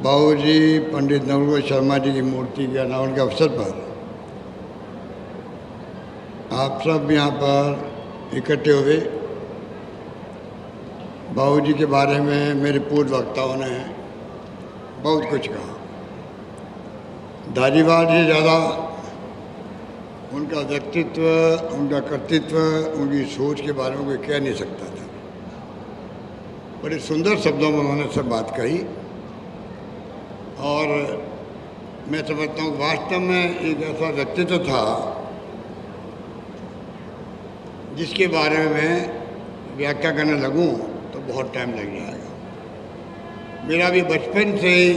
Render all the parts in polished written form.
बाबूजी पंडित नवलखोर शर्मा जी की मूर्ति के अनावरण के अवसर पर आप सब यहाँ पर इकट्ठे हुए। बाबूजी के बारे में मेरे पूर्व वक्ताओं ने बहुत कुछ कहा। धारीवाल से ज़्यादा उनका व्यक्तित्व, उनका कर्तृत्व, उनकी सोच के बारे में कोई कह नहीं सकता था। बड़े सुंदर शब्दों में उन्होंने सब बात कही और मैं समझता हूँ वास्तव में एक ऐसा व्यक्तित्व था जिसके बारे में मैं व्याख्या करने लगूँ तो बहुत टाइम लग जाएगा। मेरा भी बचपन से ही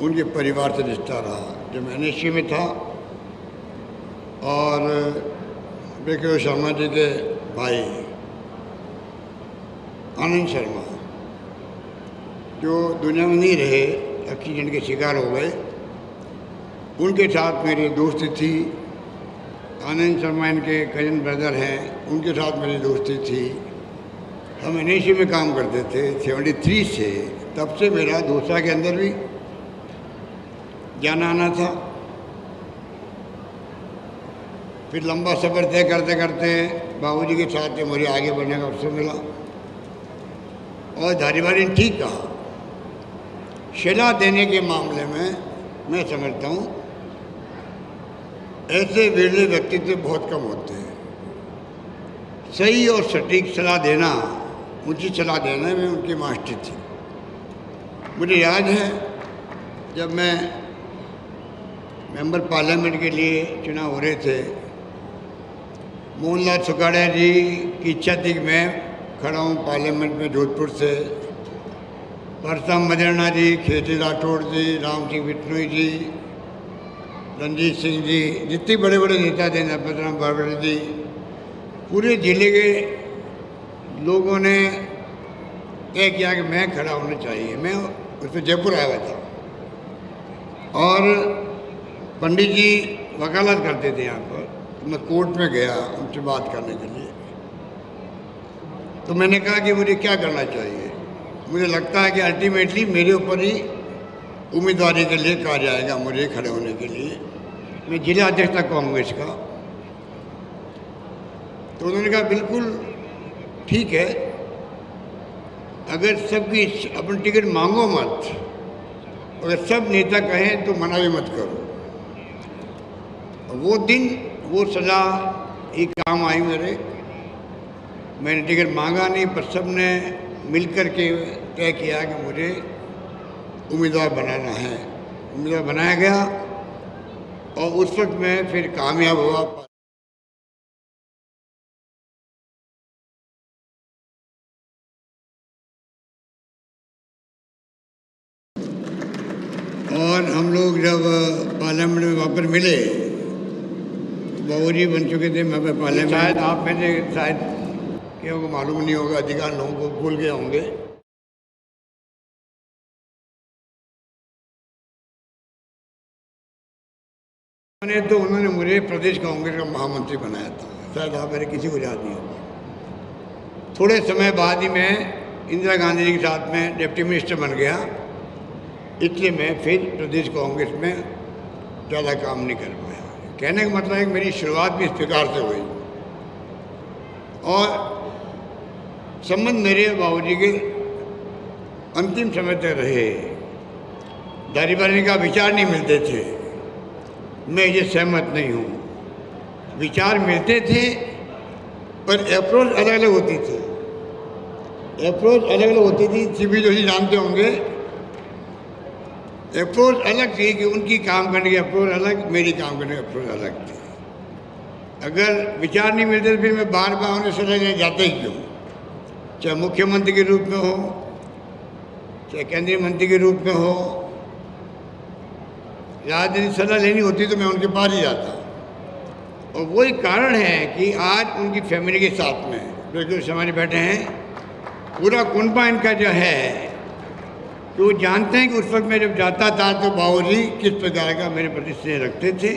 उनके परिवार से रिश्ता रहा। जब मैं NSU में था और ब्रिगेडियर शर्मा जी के भाई आनंद शर्मा जो दुनिया में नहीं रहे, एक्सीडेंट के शिकार हो गए, उनके साथ मेरी दोस्ती थी। आनंद शर्मा इनके कजन ब्रदर हैं, उनके साथ मेरी दोस्ती थी। हम NSU में काम करते थे 73 से, तब से मेरा दोस्ता के अंदर भी जाना आना था। फिर लंबा सफ़र तय करते करते बाबूजी के साथ में मुझे आगे बढ़ने का अवसर मिला। और धारीवाल ने ठीक कहा, सलाह देने के मामले में मैं समझता हूँ ऐसे विरले व्यक्तित्व बहुत कम होते हैं। सही और सटीक सलाह देना, उचित सलाह देने में उनकी मास्टर थी। मुझे याद है जब मैं मेंबर पार्लियामेंट के लिए चुनाव हो रहे थे, मोहनलाल सुखाड़िया जी की इच्छा थी कि मैं खड़ा हूँ पार्लियामेंट में जोधपुर से। परसम मदेरणा जी, खेती राठौड़ जी, राम सिंह बिश्नोई जी, रणजीत सिंह जी, जितने बड़े बड़े नेता थे, नरपतराम बाबड़ जी, पूरे जिले के लोगों ने तय किया कि मैं खड़ा होना चाहिए। मैं उसमें जयपुर आया हुआ था और पंडित जी वकालत करते थे यहाँ पर। तो मैं कोर्ट में गया उनसे बात करने के लिए। तो मैंने कहा कि मुझे क्या करना चाहिए। मुझे लगता है कि अल्टीमेटली मेरे ऊपर ही उम्मीदवारी के लिए कहा जाएगा, मुझे खड़े होने के लिए। मैं जिला अध्यक्ष था कांग्रेस का। तो उन्होंने कहा बिल्कुल ठीक है, अगर सबकी अपनी टिकट मांगो मत, अगर सब नेता कहें तो मना भी मत करो। वो दिन वो सलाह एक काम आई मेरे। मैंने टिकट मांगा नहीं, पर सब ने मिलकर के तय किया कि मुझे उम्मीदवार बनाना है। उम्मीदवार बनाया गया और उस वक्त मैं फिर कामयाब हुआ। और हम लोग जब पार्लियामेंट में वापस मिले, बाबूजी बन चुके थे, मैं पार्लियामेंट। शायद आप में से शायद क्यों को मालूम नहीं होगा, अधिकांश लोगों को भूल गए होंगे। तो उन्होंने मुझे प्रदेश कांग्रेस का महामंत्री बनाया था। शायद आप मेरे किसी को याद नहीं होगा। थोड़े समय बाद ही मैं इंदिरा गांधी जी के साथ में डिप्टी मिनिस्टर बन गया, इसलिए मैं फिर प्रदेश कांग्रेस में ज़्यादा काम नहीं कर पाया। कहने का मतलब है कि मेरी शुरुआत भी इस प्रकार से हुई और संबंध मेरे बाबूजी के अंतिम समय तक रहे। धारीवाल का विचार नहीं मिलते थे, मैं ये सहमत नहीं हूँ। विचार मिलते थे पर अप्रोच अलग अलग होती थी। अप्रोच अलग अलग होती थी। CP जोशी जानते होंगे, अप्रोच अलग थी कि उनकी काम करने की अप्रोच अलग, मेरी काम करने की अप्रोच अलग थी। अगर विचार नहीं मिलते तो फिर मैं बार बार उन्हें सलाह लेने जाता ही क्यों, चाहे मुख्यमंत्री के रूप में हो, चाहे केंद्रीय मंत्री के रूप में हो। राजनीतिक सलाह लेनी होती तो मैं उनके पास ही जाता। और वही कारण है कि आज उनकी फैमिली के साथ में जो समाज बैठे हैं, पूरा कुनबा इनका जो है, तो जानते हैं कि उस वक्त मैं जब जाता था तो बाबूजी किस प्रकार का मेरे प्रति स्नेह रखते थे।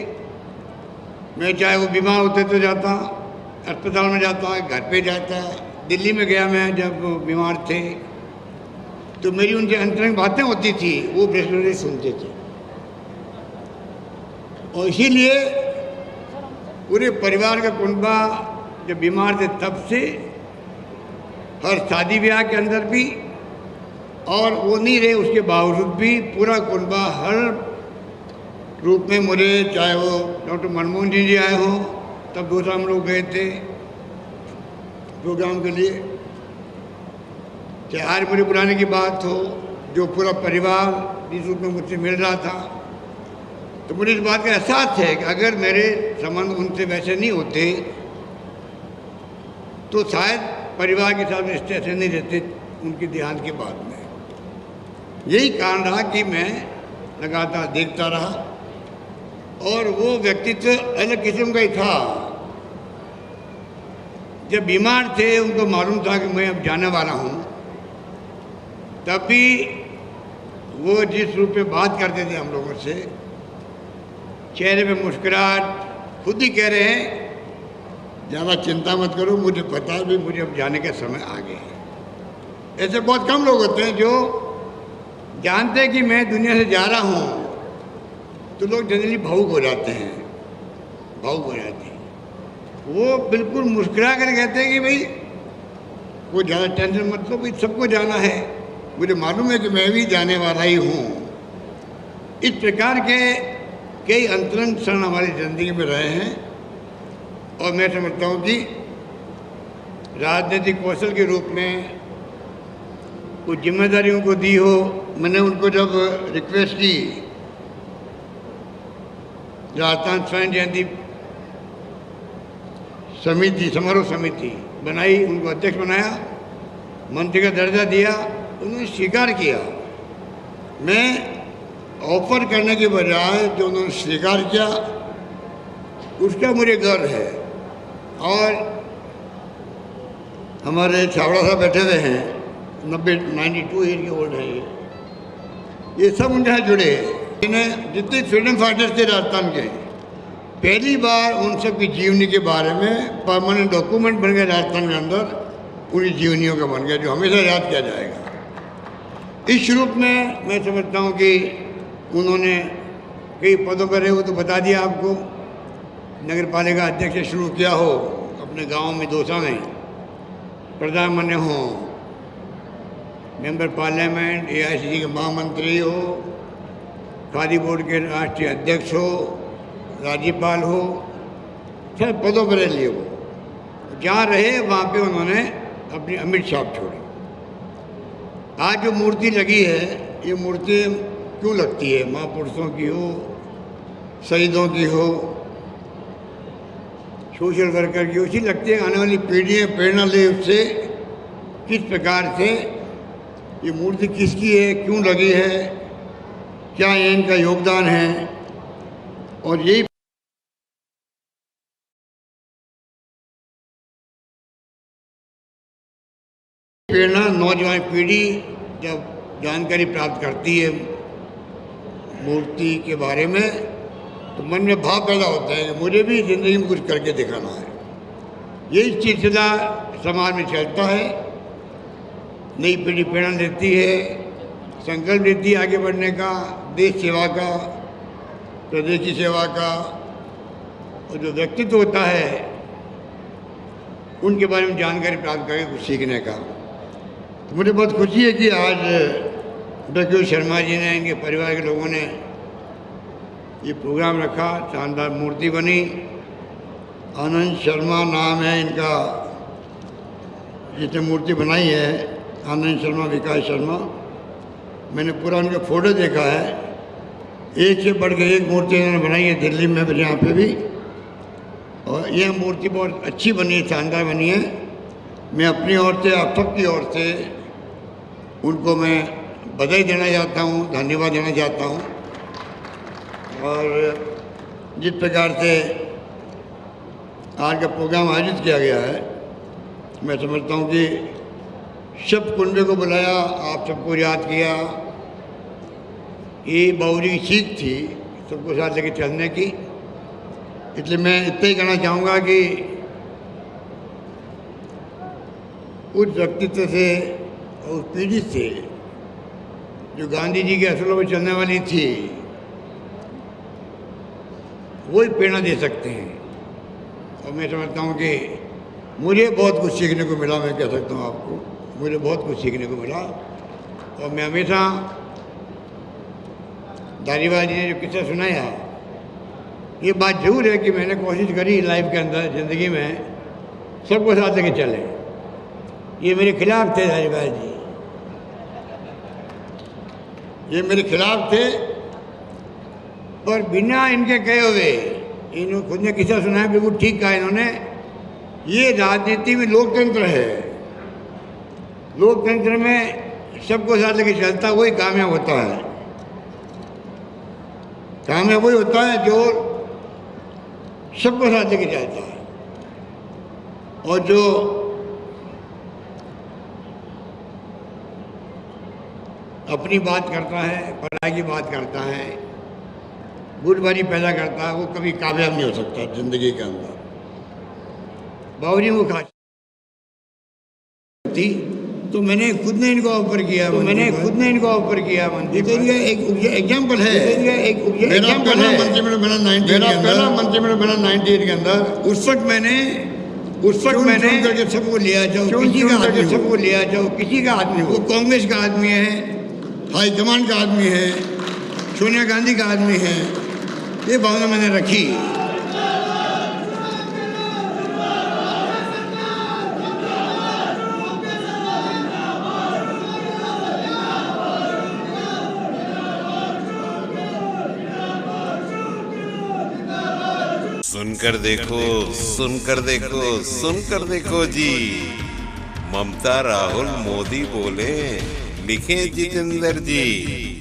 मैं चाहे वो बीमार होते तो जाता, अस्पताल में जाता, घर पे जाता। दिल्ली में गया मैं जब वो बीमार थे, तो मेरी उनसे अंतरंग बातें होती थी, वो बृहस्पति सुनते थे। और इसीलिए पूरे परिवार का कुनबा जब बीमार थे तब से हर शादी ब्याह के अंदर भी, और वो नहीं रहे उसके बावजूद भी पूरा कुनबा हर रूप में मुझे, चाहे वो डॉक्टर मनमोहन सिंह जी आए हों तब दूसरा हम लोग गए थे प्रोग्राम के लिए, चाहे आज मुझे बुलाने की बात हो, जो पूरा परिवार जिस रूप में मुझसे मिल रहा था, तो मुझे इस बात का एहसास है कि अगर मेरे संबंध उनसे वैसे नहीं होते तो शायद परिवार के साथ रिश्ते ऐसे नहीं रहते उनके देहांत के बाद में। यही कारण रहा कि मैं लगातार देखता रहा, और वो व्यक्तित्व अलग किस्म का ही था। जब बीमार थे उनको मालूम था कि मैं अब जाने वाला हूँ, तब भी वो जिस रूप में बात करते थे हम लोगों से, चेहरे पे मुस्कुराहट, खुद ही कह रहे हैं ज़्यादा चिंता मत करो, मुझे पता है भी मुझे अब जाने का समय आ गया है। ऐसे बहुत कम लोग होते हैं जो जानते हैं कि मैं दुनिया से जा रहा हूँ, तो लोग जनरली भावुक हो जाते हैं, भावुक हो जाते हैं। वो बिल्कुल मुस्कुरा कर कहते हैं कि भाई वो ज़्यादा टेंशन मत लो, भाई सबको जाना है, मुझे मालूम है कि मैं भी जाने वाला ही हूँ। इस प्रकार के कई अंतरंग क्षण हमारी ज़िंदगी में रहे हैं, और मैं समझता हूँ कि राजनीतिक कौशल के रूप में कुछ जिम्मेदारी उनको दी हो। मैंने उनको जब रिक्वेस्ट की, राजस्थान स्वर्ण जयंती समिति, समारोह समिति बनाई, उनको अध्यक्ष बनाया, मंत्री का दर्जा दिया, उन्होंने स्वीकार किया। मैं ऑफर करने के बजाय जो उन्होंने स्वीकार किया उसका मुझे गर्व है। और हमारे छावड़ा साहब बैठे हुए हैं, 92 ईयर के ओल्ड है ये सब उनके साथ जुड़े हैं। इन्हें जितने फ्रीडम फाइटर्स थे राजस्थान के, पहली बार उन सब की जीवनी के बारे में परमानेंट डॉक्यूमेंट बन गया राजस्थान के अंदर, पूरी जीवनियों का बन गया, जो हमेशा याद किया जाएगा। इस रूप में मैं समझता हूँ कि उन्होंने कई पदों पर रहे हो, तो बता दिया आपको, नगर पालिका अध्यक्ष से शुरू किया हो, अपने गांव में दौसा में प्रधानमंत्री हों, मेंबर पार्लियामेंट, AICC के महामंत्री हो, खादी बोर्ड के राष्ट्रीय अध्यक्ष हो, राज्यपाल हो, सब पदों पर लिए वो जहाँ रहे वहाँ पे उन्होंने अपनी अमिट छाप छोड़ी। आज जो मूर्ति लगी है, ये मूर्ति क्यों लगती है? महापुरुषों की हो, शहीदों की हो, सोशल वर्कर की उसी लगती है। आने वाली पीढ़ियाँ प्रेरणा ले उससे, किस प्रकार से ये मूर्ति किसकी है, क्यों लगी है, क्या ये इनका योगदान है। और यही प्रेरणा नौजवान पीढ़ी जब जानकारी प्राप्त करती है मूर्ति के बारे में, तो मन में भाव पैदा होता है कि मुझे भी ज़िंदगी में कुछ करके दिखाना है। यही सिलसिला समाज में चलता है, नई पीढ़ी प्रेरणा देती है, संकल्प लेती है आगे बढ़ने का, देश सेवा का, प्रदेश की सेवा का, और जो व्यक्तित्व होता है उनके बारे में जानकारी प्राप्त करके कुछ सीखने का। तो मुझे बहुत खुशी है कि आज डॉक्टर शर्मा जी ने, इनके परिवार के लोगों ने ये प्रोग्राम रखा, शानदार मूर्ति बनी। आनंद शर्मा नाम है इनका, जिसने मूर्ति बनाई है, आनंद शर्मा, विकास शर्मा। मैंने पूरा उनका फोटो देखा है, एक से बढ़ के एक मूर्ति इन्होंने बनाई है दिल्ली में भी, यहाँ पे भी। और यह मूर्ति बहुत अच्छी बनी है, शानदार बनी है। मैं अपनी ओर से, आप सबकी ओर से उनको मैं बधाई देना चाहता हूँ, धन्यवाद देना चाहता हूँ। और जिस प्रकार से आज का प्रोग्राम आयोजित किया गया है, मैं समझता हूँ कि सब कुंबे को बुलाया, आप सबको याद किया, ये बाबूजी की सीख थी सबको साथ लेके चलने की। इसलिए मैं इतना ही कहना चाहूँगा कि उस व्यक्तित्व से और उस पीढ़ी से जो गांधी जी के असूलों पर चलने वाली थी, वही प्रेरणा दे सकते हैं। और मैं समझता हूँ कि मुझे बहुत कुछ सीखने को मिला। मैं कह सकता हूँ आपको, मुझे बहुत कुछ सीखने को मिला। और मैं हमेशा धारीवाल जी ने जो किस्सा सुनाया, ये बात जरूर है कि मैंने कोशिश करी लाइफ के अंदर, ज़िंदगी में सबको साथ लेके चले। ये मेरे खिलाफ थे धारीवाल जी, ये मेरे खिलाफ थे, पर बिना इनके कहे हुए, इन्होंने खुद ने किस्सा सुनाया, बिल्कुल ठीक कहा इन्होंने। ये राजनीति में लोकतंत्र है, लोकतंत्र में सबको साथ लेके चलता वही कामयाब होता है। कामयाब वही होता है जो सबको साथ लेके चलता है, और जो अपनी बात करता है, पराई की बात करता है, गुटबाजी पैदा करता है, वो कभी कामयाब नहीं हो सकता जिंदगी के अंदर। बाबूजी वो खास थी, तो मैंने खुद ने इनको ऑफर किया, मंत्री एक एग्जाम्पल है, मेरा पहला मंत्रिमंडल बना 98 के अंदर। उस वक्त मैंने करके सबको लिया जाओ, किसी का आदमी, वो कांग्रेस का आदमी है, हाईकमान का आदमी है, सोनिया गांधी का आदमी है, ये भावना मैंने रखी। सुनकर देखो, सुनकर देखो, सुनकर देखो जी। ममता, राहुल, मोदी बोले, लिखे जितेंद्र जी।